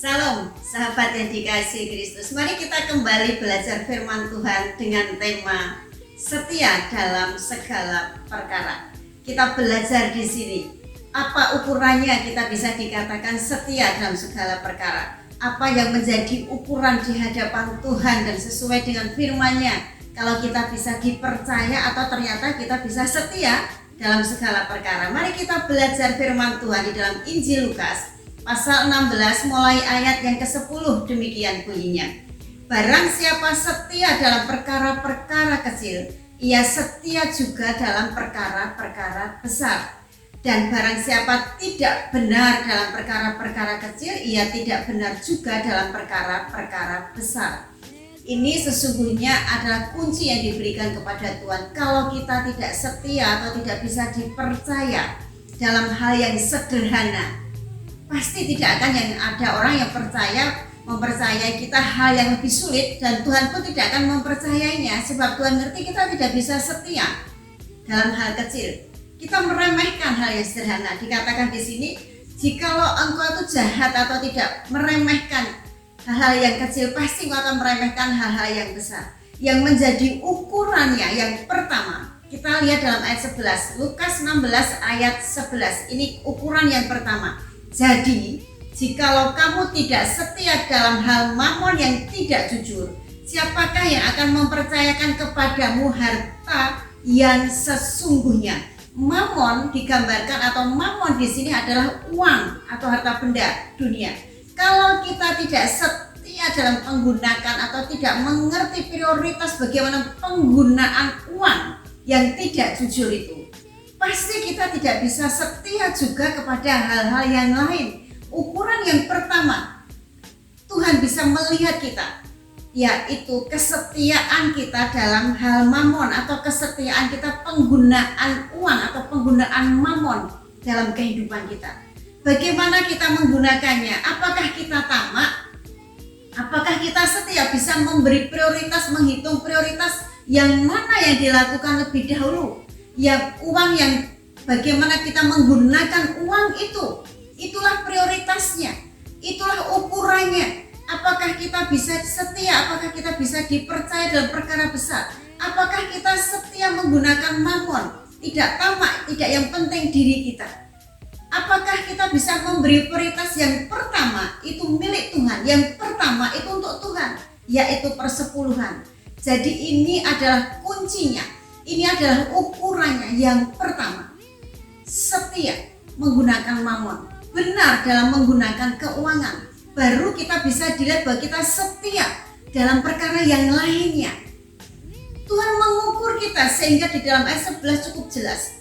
Salam sahabat yang dikasihi Kristus. Mari kita kembali belajar firman Tuhan dengan tema setia dalam segala perkara. Kita belajar di sini apa ukurannya kita bisa dikatakan setia dalam segala perkara. Apa yang menjadi ukuran di hadapan Tuhan dan sesuai dengan firman-Nya. Kalau kita bisa dipercaya atau ternyata kita bisa setia dalam segala perkara. Mari kita belajar firman Tuhan di dalam Injil Lukas pasal 16 mulai ayat yang ke-10, demikian bunyinya. Barang siapa setia dalam perkara-perkara kecil, ia setia juga dalam perkara-perkara besar. Dan barang siapa tidak benar dalam perkara-perkara kecil, ia tidak benar juga dalam perkara-perkara besar. Ini sesungguhnya adalah kunci yang diberikan kepada Tuhan. Kalau kita tidak setia atau tidak bisa dipercaya dalam hal yang sederhana, pasti tidak akan yang ada orang yang mempercayai kita hal yang lebih sulit, dan Tuhan pun tidak akan mempercayainya, sebab Tuhan ngerti kita tidak bisa setia dalam hal kecil. Kita meremehkan hal yang sederhana. Dikatakan di sini, jikalau engkau itu jahat atau tidak meremehkan hal-hal yang kecil, pasti engkau akan meremehkan hal-hal yang besar. Yang menjadi ukurannya yang pertama, kita lihat dalam ayat 11, Lukas 16 ayat 11. Ini ukuran yang pertama. Jadi, jikalau kamu tidak setia dalam hal mamon yang tidak jujur, siapakah yang akan mempercayakan kepadamu harta yang sesungguhnya? Mamon digambarkan atau mamon di sini adalah uang atau harta benda dunia. Kalau kita tidak setia dalam menggunakan atau tidak mengerti prioritas bagaimana penggunaan uang yang tidak jujur itu, pasti kita tidak bisa setia juga kepada hal-hal yang lain. Ukuran yang pertama, Tuhan bisa melihat kita, yaitu kesetiaan kita dalam hal mamon atau kesetiaan kita penggunaan uang atau penggunaan mamon dalam kehidupan kita. Bagaimana kita menggunakannya? Apakah kita tamak? Apakah kita setia bisa memberi prioritas, menghitung prioritas yang mana yang dilakukan lebih dahulu? Yang uang yang bagaimana kita menggunakan uang itu, itulah prioritasnya, itulah ukurannya. Apakah kita bisa setia, apakah kita bisa dipercaya dalam perkara besar, apakah kita setia menggunakan mamon, tidak tamak, tidak yang penting diri kita. Apakah kita bisa memberi prioritas yang pertama itu milik Tuhan, yang pertama itu untuk Tuhan, yaitu persepuluhan. Jadi ini adalah kuncinya. Ini adalah ukurannya yang pertama. Setia menggunakan mamon, benar dalam menggunakan keuangan. Baru kita bisa dilihat bahwa kita setia dalam perkara yang lainnya. Tuhan mengukur kita sehingga di dalam ayat 11 cukup jelas.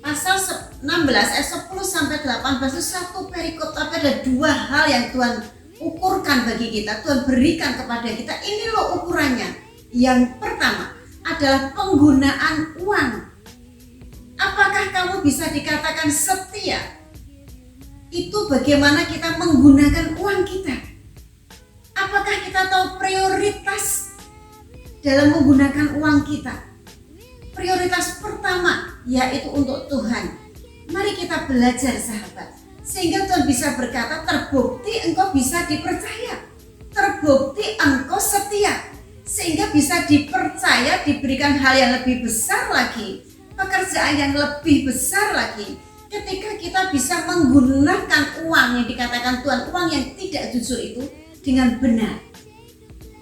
Pasal 16 ayat 10 sampai 18 itu satu perikop, tapi ada dua hal yang Tuhan ukurkan bagi kita, Tuhan berikan kepada kita. Ini loh ukurannya. Yang pertama adalah penggunaan uang. Apakah kamu bisa dikatakan setia? Itu bagaimana kita menggunakan uang kita. Apakah kita tahu prioritas dalam menggunakan uang kita? Prioritas pertama yaitu untuk Tuhan. Mari kita belajar sahabat, sehingga Tuhan bisa berkata, terbukti engkau bisa dipercaya, terbukti engkau setia, sehingga bisa dipercaya, diberikan hal yang lebih besar lagi, pekerjaan yang lebih besar lagi, ketika kita bisa menggunakan uang yang dikatakan Tuhan, uang yang tidak jujur itu dengan benar.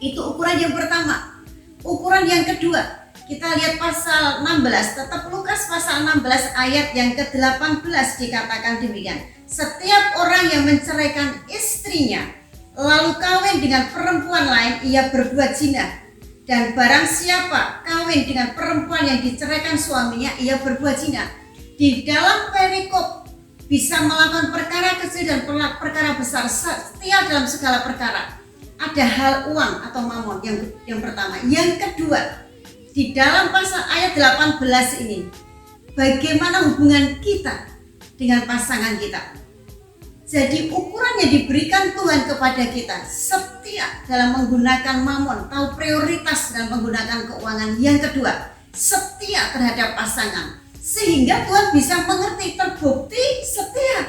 Itu ukuran yang pertama. Ukuran yang kedua, kita lihat pasal 16, tetap Lukas pasal 16 ayat yang ke-18 dikatakan demikian. Setiap orang yang menceraikan istrinya lalu kawin dengan perempuan lain, ia berbuat zina. Dan barang siapa kawin dengan perempuan yang diceraikan suaminya, ia berbuat zina. Di dalam perikop bisa melakukan perkara kecil dan perkara besar, setia dalam segala perkara. Ada hal uang atau mamon yang pertama. Yang kedua, di dalam pasal ayat 18 ini, bagaimana hubungan kita dengan pasangan kita. Jadi ukuran yang diberikan Tuhan kepada kita, setia dalam menggunakan mamon, tahu prioritas dalam menggunakan keuangan. Yang kedua, setia terhadap pasangan, sehingga Tuhan bisa mengerti, terbukti setia.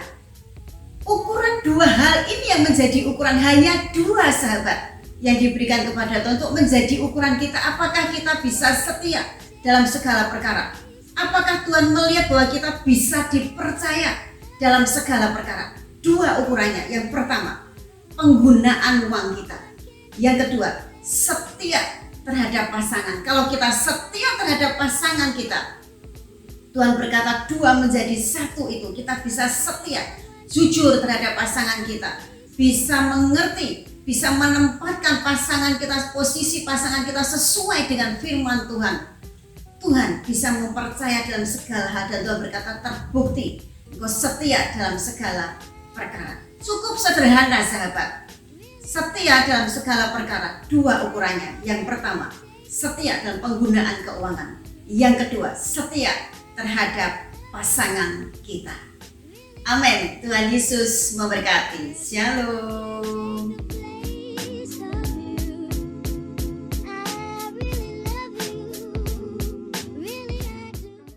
Ukuran dua hal ini yang menjadi ukuran, hanya dua sahabat yang diberikan kepada Tuhan untuk menjadi ukuran kita. Apakah kita bisa setia dalam segala perkara? Apakah Tuhan melihat bahwa kita bisa dipercaya dalam segala perkara? Dua ukurannya. Yang pertama, penggunaan uang kita. Yang kedua, setia terhadap pasangan. Kalau kita setia terhadap pasangan kita, Tuhan berkata dua menjadi satu itu. Kita bisa setia, jujur terhadap pasangan kita, bisa mengerti, bisa menempatkan pasangan kita, posisi pasangan kita sesuai dengan firman Tuhan. Tuhan bisa mempercaya dalam segala hal, dan Tuhan berkata terbukti engkau setia dalam segala perkara. Cukup sederhana sahabat, setia dalam segala perkara. Dua ukurannya. Yang pertama, setia dalam penggunaan keuangan. Yang kedua, setia terhadap pasangan kita. Amin. Tuhan Yesus memberkati. Shalom.